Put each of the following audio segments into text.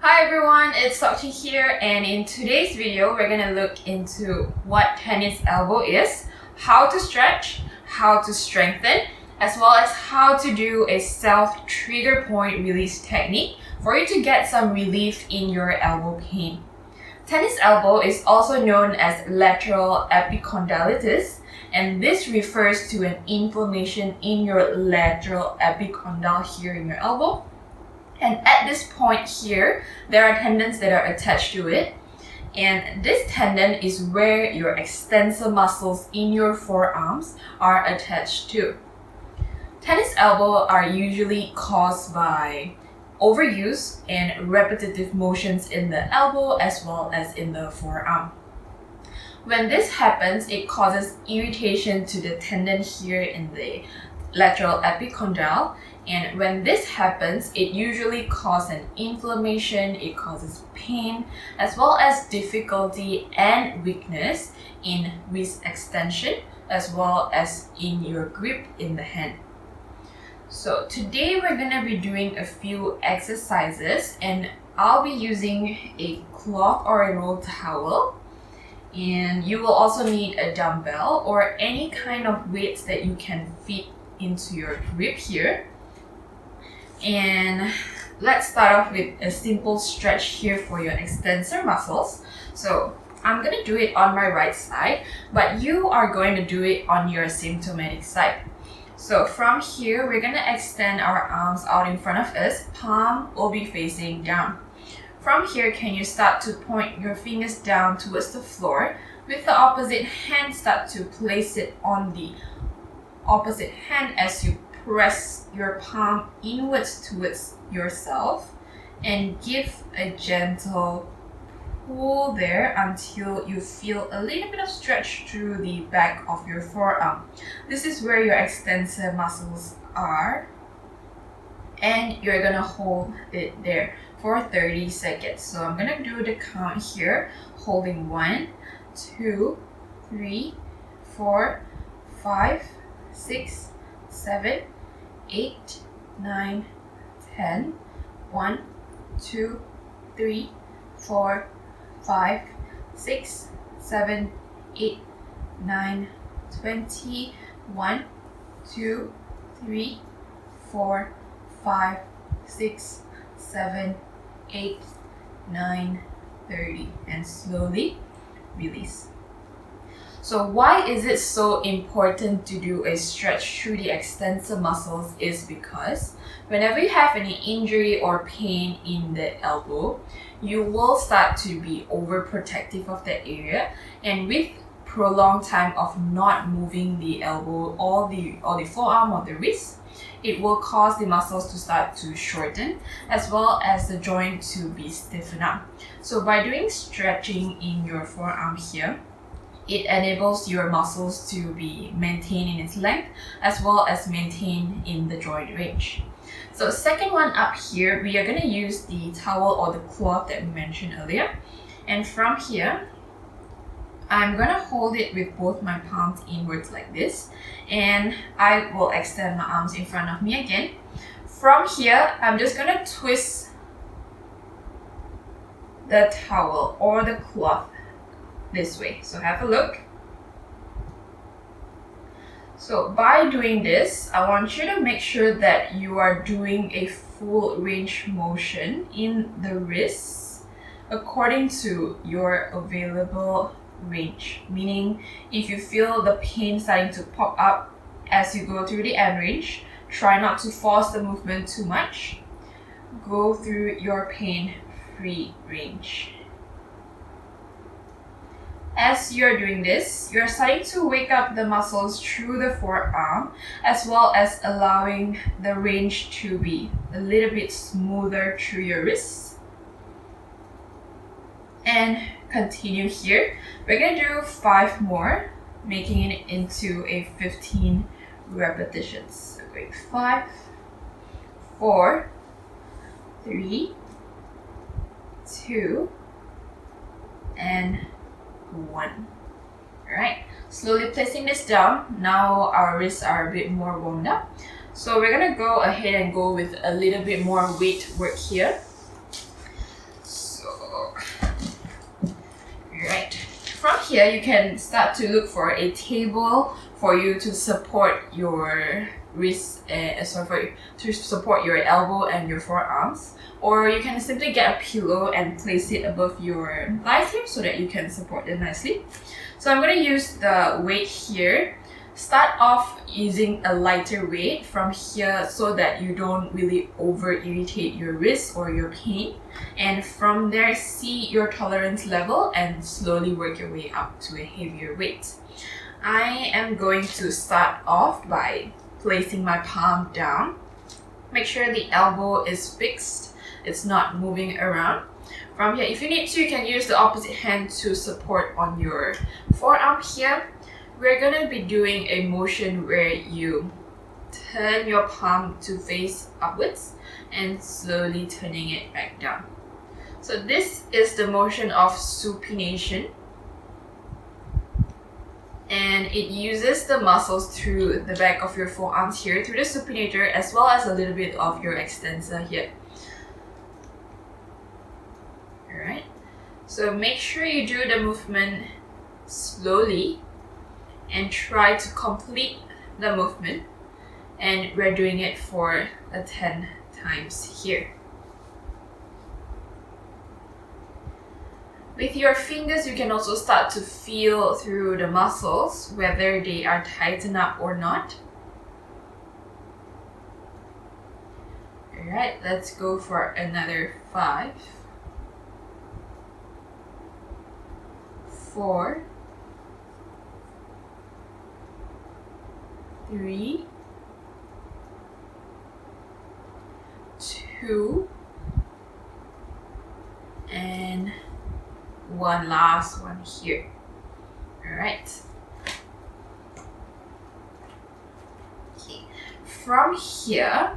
Hi everyone, it's Sok Ching here, and in today's video we're going to look into what tennis elbow is, how to stretch, how to strengthen, as well as how to do a self-trigger point release technique for you to get some relief in your elbow pain. Tennis elbow is also known as lateral epicondylitis, and this refers to an inflammation in your lateral epicondyle here in your elbow. And at this point here, there are tendons that are attached to it. And this tendon is where your extensor muscles in your forearms are attached to. Tennis elbow are usually caused by overuse and repetitive motions in the elbow as well as in the forearm. When this happens, it causes irritation to the tendon here in the lateral epicondyle, and when this happens, it usually causes an inflammation, it causes pain, as well as difficulty and weakness in wrist extension, as well as in your grip in the hand. So today we're going to be doing a few exercises, and I'll be using a cloth or a rolled towel. And you will also need a dumbbell or any kind of weights that you can fit into your grip here. And let's start off with a simple stretch here for your extensor muscles. So I'm going to do it on my right side, but you are going to do it on your symptomatic side. So from here, we're going to extend our arms out in front of us. Palm will be facing down. From here, can you start to point your fingers down towards the floor? With the opposite hand, start to place it on the opposite hand as you press your palm inwards towards yourself, and give a gentle pull there until you feel a little bit of stretch through the back of your forearm. This is where your extensor muscles are, and you're gonna hold it there for 30 seconds. So I'm gonna do the count here, holding 1, 2, 3, 4, 5, 6, 7, 8, 9, 10, 1, 2, 3, 4, 5, 6, 7, 8, 9, 20, 1, 2, 3, 4, 5, 6, 7, 8, 9, 30, and slowly release. So why is it so important to do a stretch through the extensor muscles is because whenever you have any injury or pain in the elbow, you will start to be overprotective of that area, and with prolonged time of not moving the elbow or the forearm or the wrist, it will cause the muscles to start to shorten as well as the joint to be stiffened up. So by doing stretching in your forearm here, it enables your muscles to be maintained in its length as well as maintained in the joint range. So second one up here, we are going to use the towel or the cloth that we mentioned earlier. And from here, I'm going to hold it with both my palms inwards like this. And I will extend my arms in front of me again. From here, I'm just going to twist the towel or the cloth this way. So have a look. So by doing this, I want you to make sure that you are doing a full range motion in the wrists according to your available range. Meaning, if you feel the pain starting to pop up as you go through the end range, try not to force the movement too much. Go through your pain-free range. As you're doing this, you're starting to wake up the muscles through the forearm, as well as allowing the range to be a little bit smoother through your wrists. And continue here. We're going to do 5 more, making it into a 15 repetitions. So great. 5, 4, 3, 2, and 1. Alright, slowly placing this down. Now our wrists are a bit more warmed up. So we're going to go ahead and go with a little bit more weight work here. here, you can start to look for a table for you to support your wrist, to support your elbow and your forearms. Or you can simply get a pillow and place it above your thighs here so that you can support them nicely. So I'm going to use the weight here. Start off using a lighter weight from here so that you don't really over irritate your wrist or your pain. And from there, see your tolerance level and slowly work your way up to a heavier weight. I am going to start off by placing my palm down. Make sure the elbow is fixed, it's not moving around. From here, if you need to, you can use the opposite hand to support on your forearm here. We're going to be doing a motion where you turn your palm to face upwards and slowly turning it back down. So this is the motion of supination, and it uses the muscles through the back of your forearms here, through the supinator, as well as a little bit of your extensor here. Alright, so make sure you do the movement slowly and try to complete the movement, and we're doing it for 10 times here. With your fingers, you can also start to feel through the muscles whether they are tightened up or not. Alright, let's go for another 5, 4, 3, 2, and one last one here. Alright. Okay. From here,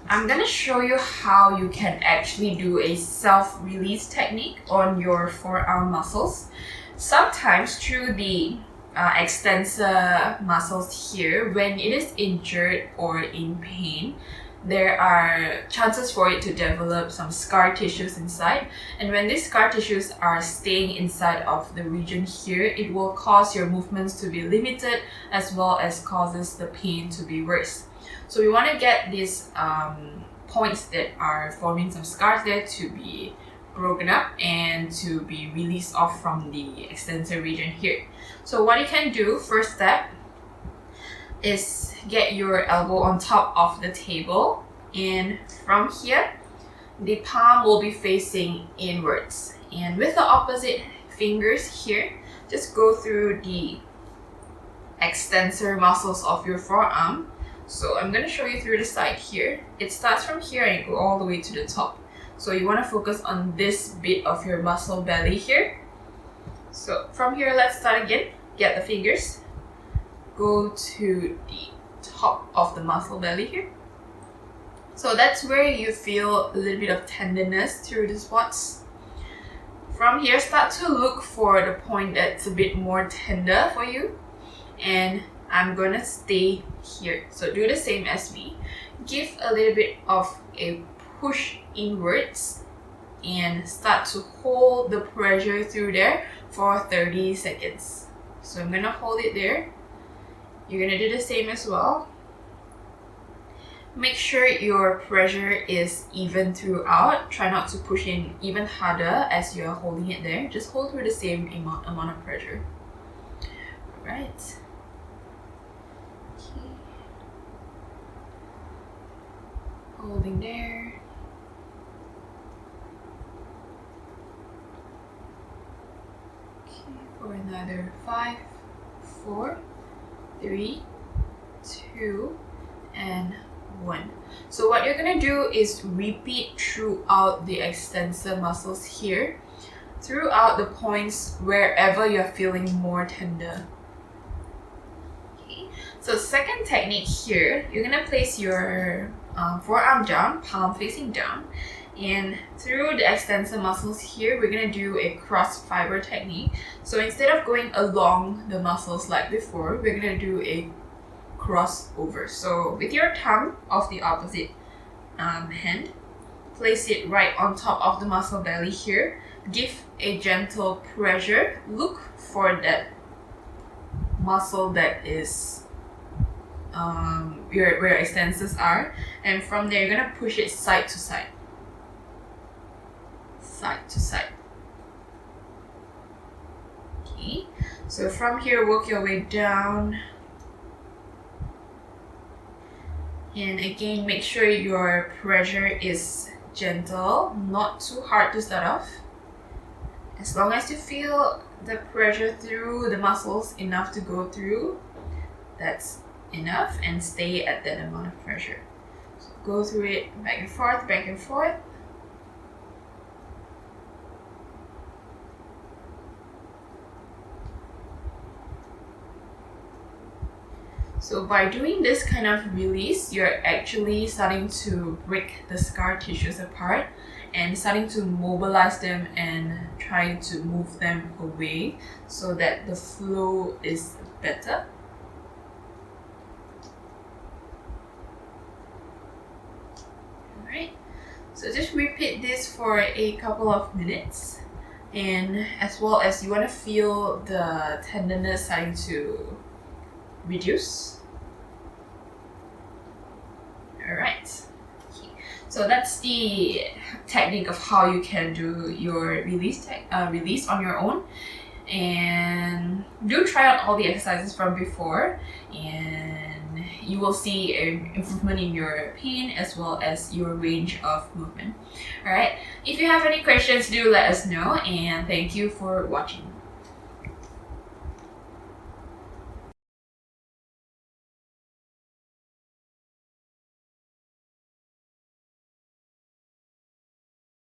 I'm gonna show you how you can actually do a self-release technique on your forearm muscles. Sometimes through the extensor muscles here, when it is injured or in pain, there are chances for it to develop some scar tissues inside, and when these scar tissues are staying inside of the region here, it will cause your movements to be limited as well as causes the pain to be worse. So we want to get these points that are forming some scars there to be broken up and to be released off from the extensor region here. So what you can do, first step, is get your elbow on top of the table, and from here the palm will be facing inwards, and with the opposite fingers here, just go through the extensor muscles of your forearm. So I'm going to show you through the side here. It starts from here and go all the way to the top. So you want to focus on this bit of your muscle belly here. So from here, let's start again. Get the fingers, go to the top of the muscle belly here. So that's where you feel a little bit of tenderness through the spots. From here, start to look for the point that's a bit more tender for you, and I'm gonna stay here. So do the same as me. Give a little bit of a push inwards and start to hold the pressure through there for 30 seconds. So I'm gonna hold it there. You're gonna do the same as well. Make sure your pressure is even throughout. Try not to push in even harder as you're holding it there. Just hold through the same amount of pressure. Alright. Okay. Holding there. For another 5, 4, 3, 2, and 1. So what you're gonna do is repeat throughout the extensor muscles here, throughout the points wherever you're feeling more tender. Okay. So second technique here, you're gonna place your forearm down, palm facing down, and through the extensor muscles here, we're gonna do a cross fiber technique. So instead of going along the muscles like before, we're gonna do a crossover. So with your thumb of the opposite hand, place it right on top of the muscle belly here. give a gentle pressure. Look for that muscle that is where your extensors are, and from there you're gonna push it side to side. Side to side. Okay, so from here work your way down, and again make sure your pressure is gentle, not too hard to start off. As long as you feel the pressure through the muscles enough to go through, that's enough, and stay at that amount of pressure. So go through it back and forth, back and forth. So by doing this kind of release, you're actually starting to break the scar tissues apart and starting to mobilize them and trying to move them away so that the flow is better. Alright, so just repeat this for a couple of minutes, and as well as you want to feel the tenderness starting to reduce. Alright, okay. So that's the technique of how you can do your release on your own, and do try out all the exercises from before, and you will see an improvement in your pain as well as your range of movement. Alright, if you have any questions, do let us know, and thank you for watching.